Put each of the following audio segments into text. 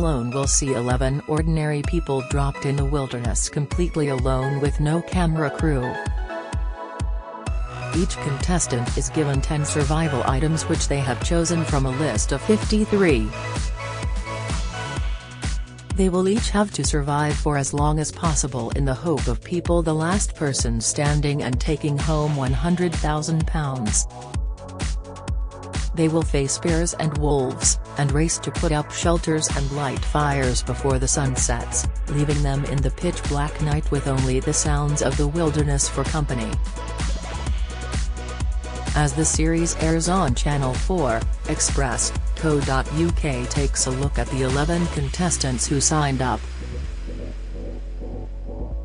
Alone will see 11 ordinary people dropped in the wilderness completely alone with no camera crew. Each contestant is given 10 survival items which they have chosen from a list of 53. They will each have to survive for as long as possible in the hope of people the last person standing and taking home £100,000. They will face bears and wolves, and race to put up shelters and light fires before the sun sets, leaving them in the pitch-black night with only the sounds of the wilderness for company. As the series airs on Channel 4, Express.co.uk takes a look at the 11 contestants who signed up.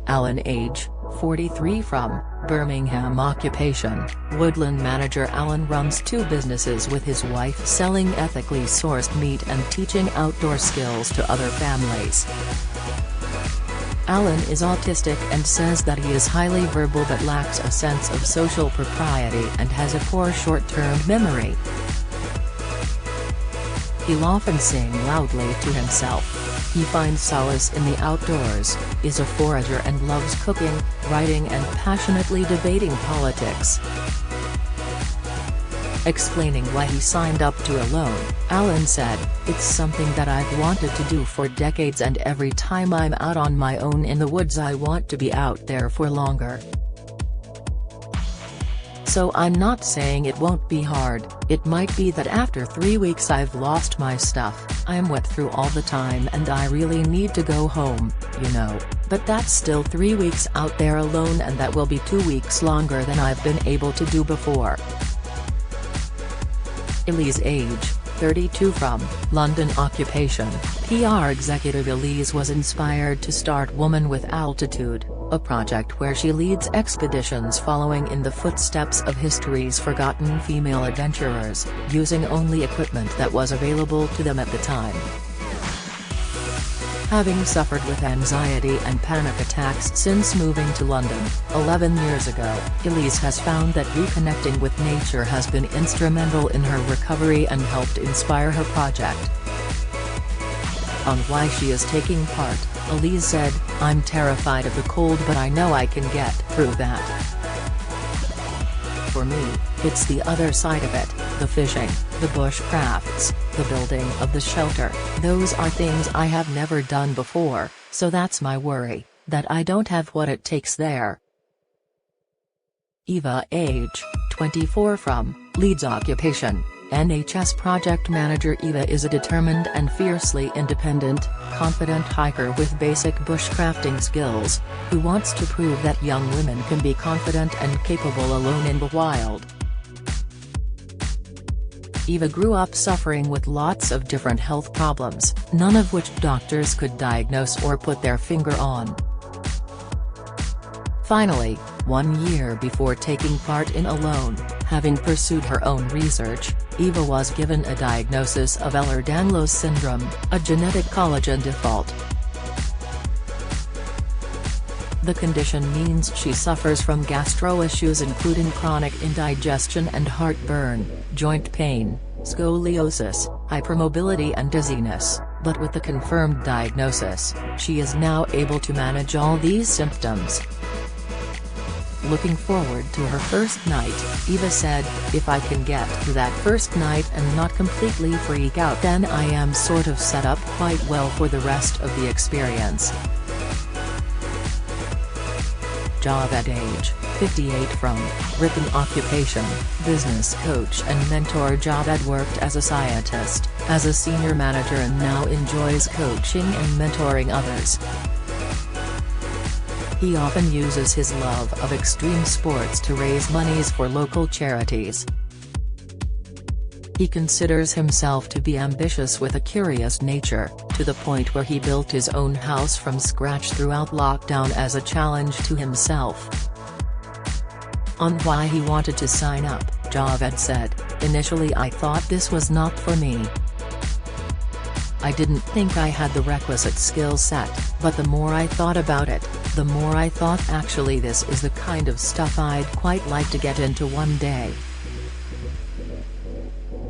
Alan, age 43, from Birmingham, occupation woodland manager. Alan runs 2 businesses with his wife, selling ethically sourced meat and teaching outdoor skills to other families. Alan is autistic and says that he is highly verbal but lacks a sense of social propriety and has a poor short-term memory. He'll often sing loudly to himself. He finds solace in the outdoors, is a forager and loves cooking, writing and passionately debating politics. Explaining why he signed up to Alone, Alan said, "It's something that I've wanted to do for decades, and every time I'm out on my own in the woods I want to be out there for longer. So I'm not saying it won't be hard. It might be that after 3 weeks I've lost my stuff, I'm wet through all the time and I really need to go home, you know, but that's still 3 weeks out there alone, and that will be 2 weeks longer than I've been able to do before." Elise, age 32, from London, occupation PR executive. Elise was inspired to start Woman with Altitude, a project where she leads expeditions following in the footsteps of history's forgotten female adventurers, using only equipment that was available to them at the time. Having suffered with anxiety and panic attacks since moving to London 11 years ago, Elise has found that reconnecting with nature has been instrumental in her recovery and helped inspire her project. On why she is taking part, Elise said, "I'm terrified of the cold, but I know I can get through that. For me, it's the other side of it, the fishing, the bush crafts, the building of the shelter. Those are things I have never done before, so that's my worry, that I don't have what it takes there." Eva, age 24, from Leeds, occupation NHS project manager. Eva is a determined and fiercely independent, confident hiker with basic bushcrafting skills, who wants to prove that young women can be confident and capable alone in the wild. Eva grew up suffering with lots of different health problems, none of which doctors could diagnose or put their finger on. Finally, 1 year before taking part in Alone, having pursued her own research, Eva was given a diagnosis of Ehlers-Danlos syndrome, a genetic collagen default. The condition means she suffers from gastro issues including chronic indigestion and heartburn, joint pain, scoliosis, hypermobility and dizziness, but with the confirmed diagnosis, she is now able to manage all these symptoms. Looking forward to her first night, Eva said, "If I can get to that first night and not completely freak out, then I am sort of set up quite well for the rest of the experience." Javed, age 58, from Ripon, occupation business coach and mentor. Javed worked as a scientist, as a senior manager, and now enjoys coaching and mentoring others. He often uses his love of extreme sports to raise monies for local charities. He considers himself to be ambitious with a curious nature, to the point where he built his own house from scratch throughout lockdown as a challenge to himself. On why he wanted to sign up, Javed said, "Initially I thought this was not for me. I didn't think I had the requisite skill set, but the more I thought about it, the more I thought actually this is the kind of stuff I'd quite like to get into one day."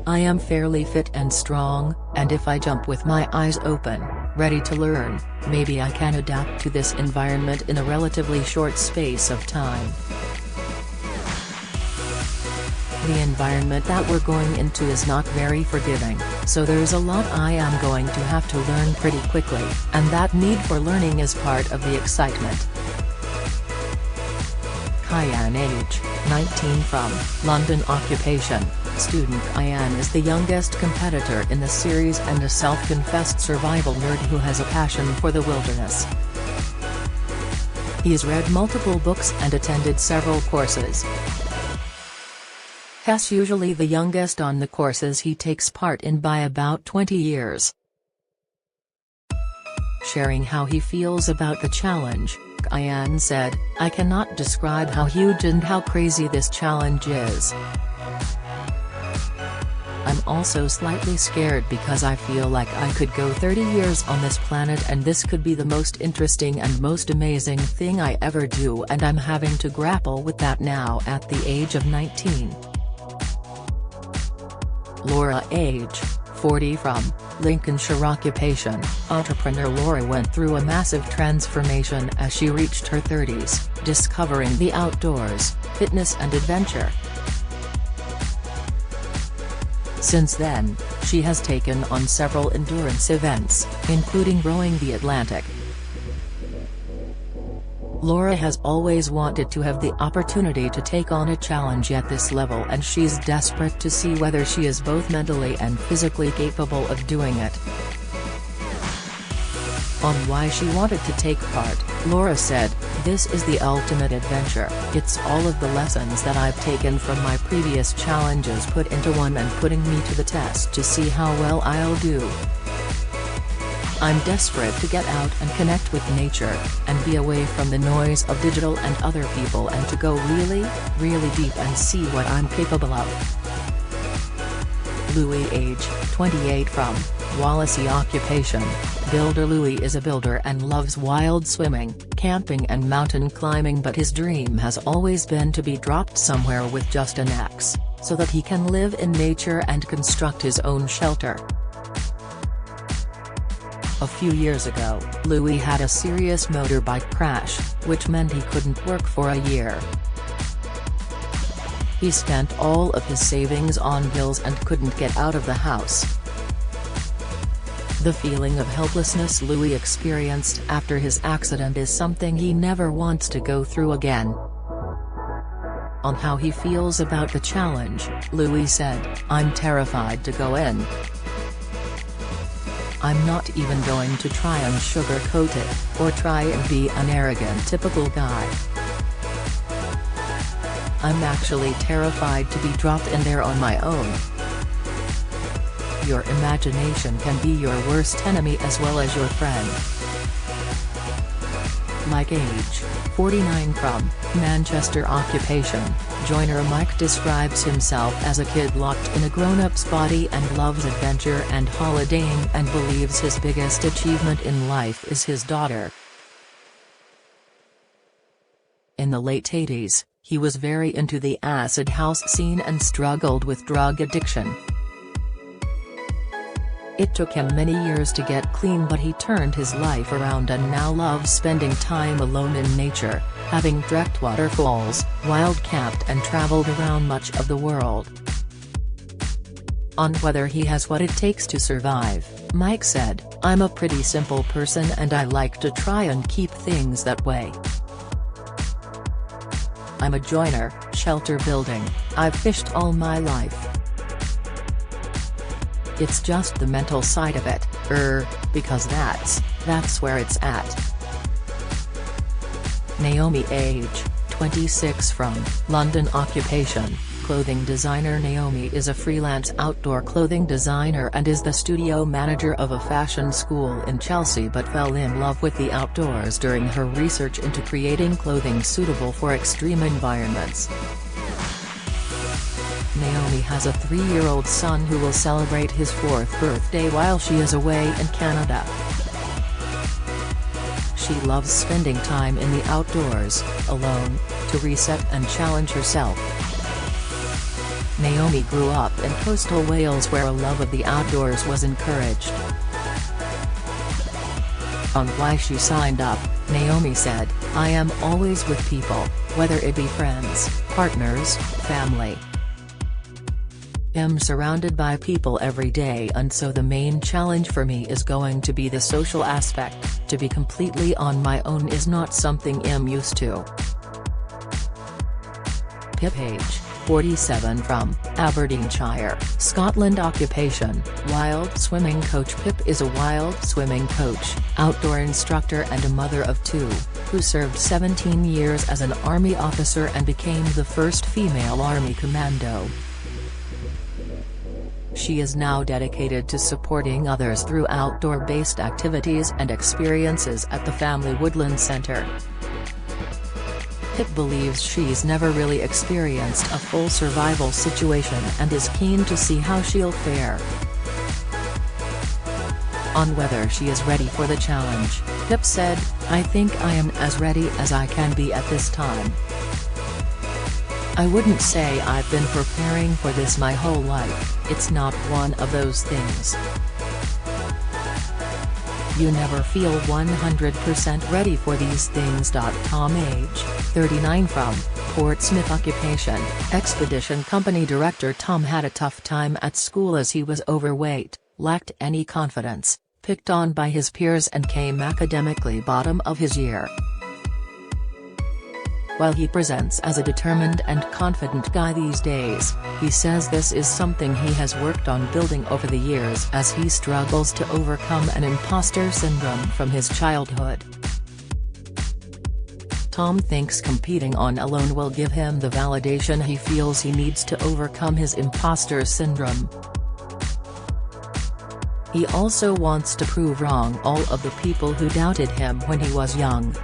I am fairly fit and strong, and if I jump with my eyes open, ready to learn, maybe I can adapt to this environment in a relatively short space of time. The environment that we're going into is not very forgiving, so there's a lot I am going to have to learn pretty quickly, and that need for learning is part of the excitement. Kyan age, 19 from London occupation. Student Kyan is the youngest competitor in the series and a self-confessed survival nerd who has a passion for the wilderness. He's read multiple books and attended several courses. He's usually the youngest on the courses he takes part in by about 20 years. Sharing how he feels about the challenge, Kyan said, "I cannot describe how huge and how crazy this challenge is. I'm also slightly scared because I feel like I could go 30 years on this planet and this could be the most interesting and most amazing thing I ever do, and I'm having to grapple with that now at the age of 19. Laura age, 40 from Lincolnshire occupation. Entrepreneur Laura went through a massive transformation as she reached her 30s, discovering the outdoors, fitness and adventure. Since then, she has taken on several endurance events, including rowing the Atlantic. Laura has always wanted to have the opportunity to take on a challenge at this level, and she's desperate to see whether she is both mentally and physically capable of doing it." On why she wanted to take part, Laura said, "This is the ultimate adventure. It's all of the lessons that I've taken from my previous challenges put into one and putting me to the test to see how well I'll do. I'm desperate to get out and connect with nature, and be away from the noise of digital and other people, and to go really, really deep and see what I'm capable of." Louis age, 28 from Wallasey occupation. Builder Louis is a builder and loves wild swimming, camping and mountain climbing, but his dream has always been to be dropped somewhere with just an axe, so that he can live in nature and construct his own shelter. A few years ago, Louis had a serious motorbike crash, which meant he couldn't work for a year. He spent all of his savings on bills and couldn't get out of the house. The feeling of helplessness Louis experienced after his accident is something he never wants to go through again. On how he feels about the challenge, Louis said, "I'm terrified to go in. I'm not even going to try and sugarcoat it, or try and be an arrogant typical guy. I'm actually terrified to be dropped in there on my own." Your imagination can be your worst enemy as well as your friend. Mike age, 49 from Manchester occupation. Joiner Mike describes himself as a kid locked in a grown-up's body and loves adventure and holidaying, and believes his biggest achievement in life is his daughter. In the late 80s, he was very into the acid house scene and struggled with drug addiction. It took him many years to get clean, but he turned his life around and now loves spending time alone in nature, having trekked waterfalls, wild camped and traveled around much of the world. On whether he has what it takes to survive, Mike said, "I'm a pretty simple person and I like to try and keep things that way. I'm a joiner, shelter building, I've fished all my life. It's just the mental side of it, because that's where it's at." Naomi age, 26 from London occupation. Clothing designer Naomi is a freelance outdoor clothing designer and is the studio manager of a fashion school in Chelsea, but fell in love with the outdoors during her research into creating clothing suitable for extreme environments. Naomi has a 3-year-old son who will celebrate his 4th birthday while she is away in Canada. She loves spending time in the outdoors, alone, to reset and challenge herself. Naomi grew up in coastal Wales where a love of the outdoors was encouraged. On why she signed up, Naomi said, "I am always with people, whether it be friends, partners, family. I'm surrounded by people every day, and so the main challenge for me is going to be the social aspect. To be completely on my own is not something I'm used to." Pip Age, 47 from Aberdeenshire, Scotland. Occupation, wild swimming coach. Pip is a wild swimming coach, outdoor instructor and a mother of two, who served 17 years as an army officer and became the first female army commando. She is now dedicated to supporting others through outdoor-based activities and experiences at the Family Woodland Centre. Pip believes she's never really experienced a full survival situation and is keen to see how she'll fare. On whether she is ready for the challenge, Pip said, "I think I am as ready as I can be at this time. I wouldn't say I've been preparing for this my whole life, it's not one of those things. You never feel 100% ready for these things." Tom Age, 39 from Portsmouth. Occupation, expedition company director. Tom had a tough time at school as he was overweight, lacked any confidence, picked on by his peers and came academically bottom of his year. While he presents as a determined and confident guy these days, he says this is something he has worked on building over the years as he struggles to overcome an imposter syndrome from his childhood. Tom thinks competing on alone will give him the validation he feels he needs to overcome his imposter syndrome. He also wants to prove wrong all of the people who doubted him when he was young.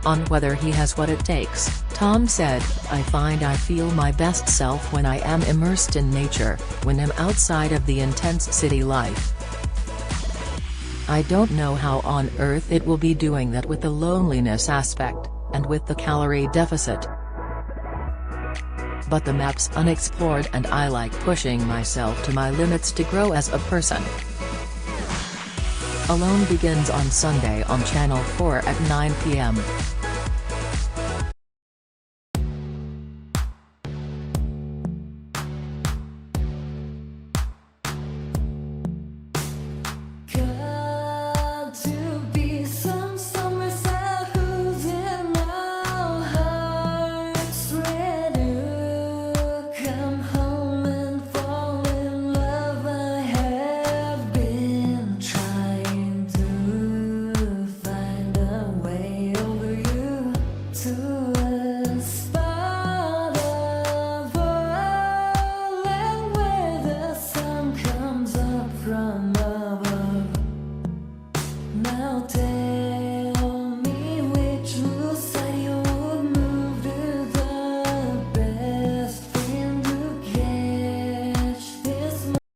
On whether he has what it takes, Tom said, "I find I feel my best self when I am immersed in nature, when I'm outside of the intense city life. I don't know how on earth it will be doing that with the loneliness aspect, and with the calorie deficit. But the map's unexplored and I like pushing myself to my limits to grow as a person." Alone begins on Sunday on Channel 4 at 9 p.m.